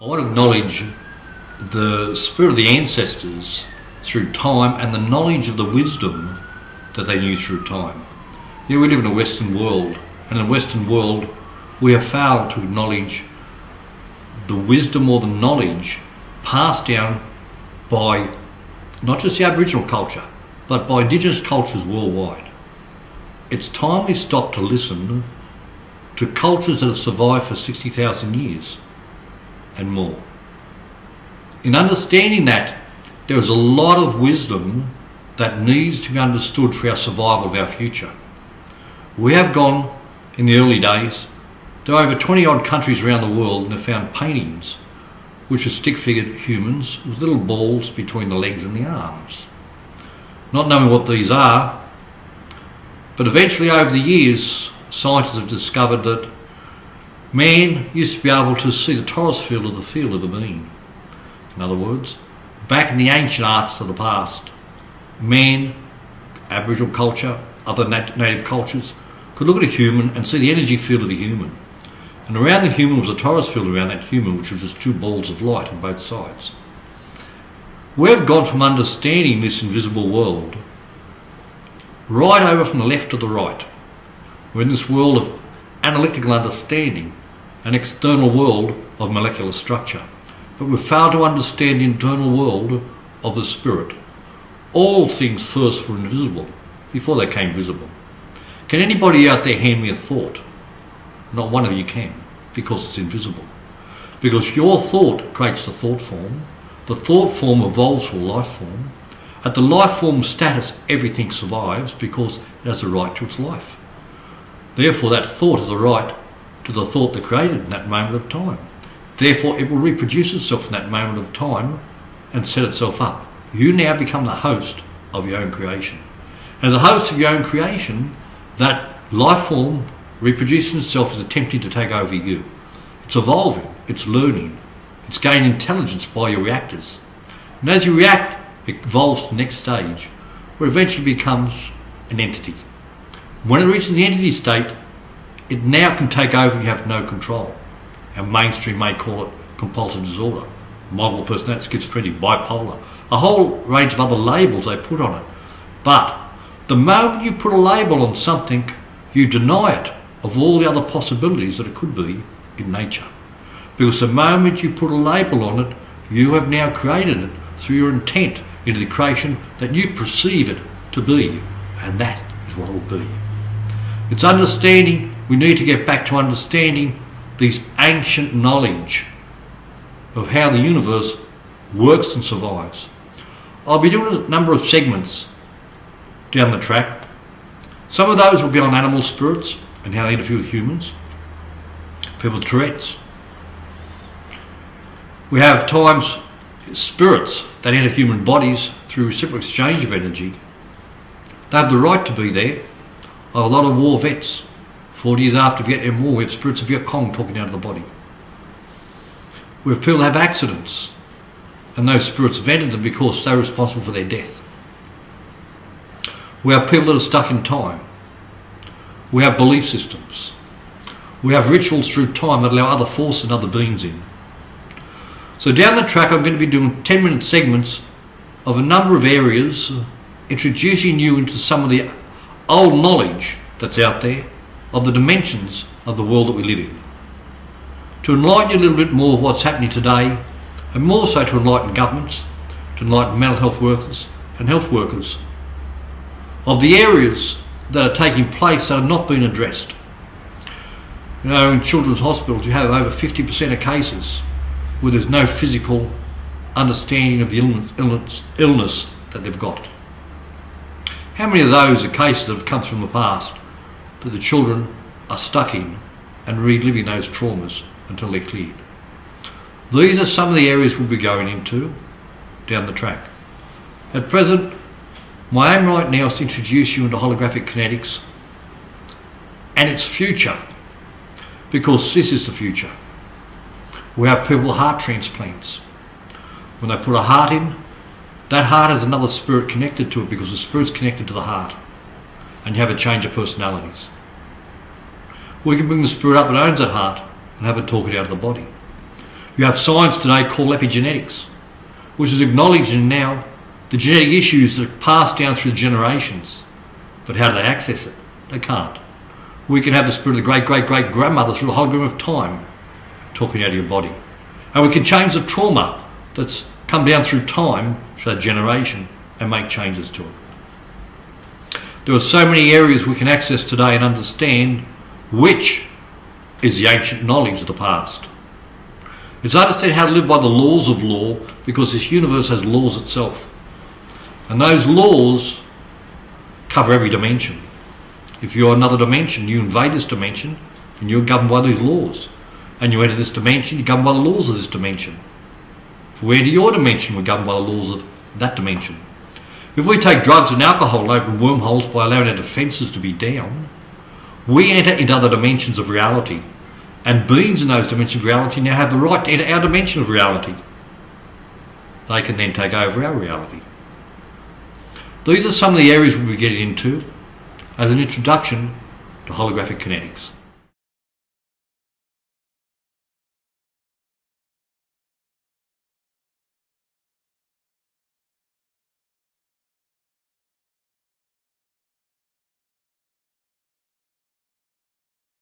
I want to acknowledge the spirit of the ancestors through time and the knowledge of the wisdom that they knew through time. Yeah, we live in a Western world, and in the Western world we have failed to acknowledge the wisdom or the knowledge passed down by not just the Aboriginal culture, but by Indigenous cultures worldwide. It's time we stop to listen to cultures that have survived for 60,000 years and more. In understanding that, there is a lot of wisdom that needs to be understood for our survival of our future. We have gone, in the early days, there are over 20 odd countries around the world and have found paintings which are stick-figured humans with little balls between the legs and the arms. Not knowing what these are, but eventually over the years scientists have discovered that man used to be able to see the torus field of the field of the being. In other words, back in the ancient arts of the past, man, Aboriginal culture, other native cultures, could look at a human and see the energy field of the human. And around the human was a torus field around that human, which was just two balls of light on both sides. We've gone from understanding this invisible world right over from the left to the right. We're in this world of analytical understanding, an external world of molecular structure. But we've failed to understand the internal world of the spirit. All things first were invisible before they came visible. Can anybody out there hand me a thought? Not one of you can, because it's invisible. Because your thought creates the thought form evolves to a life form. At the life form status, everything survives because it has a right to its life. Therefore, that thought has a right to the thought that created in that moment of time. Therefore, it will reproduce itself in that moment of time and set itself up. You now become the host of your own creation. And as a host of your own creation, that life form reproducing itself is attempting to take over you. It's evolving, it's learning, it's gaining intelligence by your reactors. And as you react, it evolves to the next stage, where it eventually becomes an entity. When it reaches the entity state, it now can take over and you have no control. And mainstream may call it compulsive disorder, multiple personality, schizophrenia, bipolar, a whole range of other labels they put on it. But the moment you put a label on something, you deny it of all the other possibilities that it could be in nature. Because the moment you put a label on it, you have now created it through your intent into the creation that you perceive it to be, and that is what it will be. It's understanding, we need to get back to understanding these ancient knowledge of how the universe works and survives. I'll be doing a number of segments down the track. Some of those will be on animal spirits and how they interfere with humans, people with Tourette's. We have times spirits that enter human bodies through reciprocal exchange of energy. They have the right to be there. I have a lot of war vets. 40 years after Vietnam War, we have spirits of Viet Cong talking out of the body. We have people that have accidents, and those spirits have entered them because they're responsible for their death. We have people that are stuck in time. We have belief systems. We have rituals through time that allow other forces and other beings in. So down the track I'm going to be doing 10-minute segments of a number of areas, introducing you into some of the old knowledge that's out there of the dimensions of the world that we live in. To enlighten you a little bit more of what's happening today, and more so to enlighten governments, to enlighten mental health workers and health workers of the areas that are taking place that are not being addressed. You know, in children's hospitals you have over 50% of cases where there's no physical understanding of the illness that they've got. How many of those are cases that have come from the past that the children are stuck in and reliving those traumas until they're cleared? These are some of the areas we'll be going into down the track. At present, my aim right now is to introduce you into holographic kinetics and its future, because this is the future. We have people with heart transplants. When they put a heart in, that heart has another spirit connected to it because the spirit's connected to the heart, and you have a change of personalities. We can bring the spirit up that owns that heart and have it talk it out of the body. You have science today called epigenetics, which is acknowledging now the genetic issues that are passed down through generations. But how do they access it? They can't. We can have the spirit of the great-great-great-grandmother through the hologram of time talking out of your body. And we can change the trauma that's come down through time, through that generation, and make changes to it. There are so many areas we can access today and understand which is the ancient knowledge of the past. It's understand how to live by the laws of law, because this universe has laws itself. And those laws cover every dimension. If you're another dimension, you invade this dimension and you're governed by these laws. And you enter this dimension, you're governed by the laws of this dimension. If we enter your dimension, we're governed by the laws of that dimension. If we take drugs and alcohol and open wormholes by allowing our defences to be down, we enter into other dimensions of reality. And beings in those dimensions of reality now have the right to enter our dimension of reality. They can then take over our reality. These are some of the areas we'll be getting into as an introduction to holographic kinetics.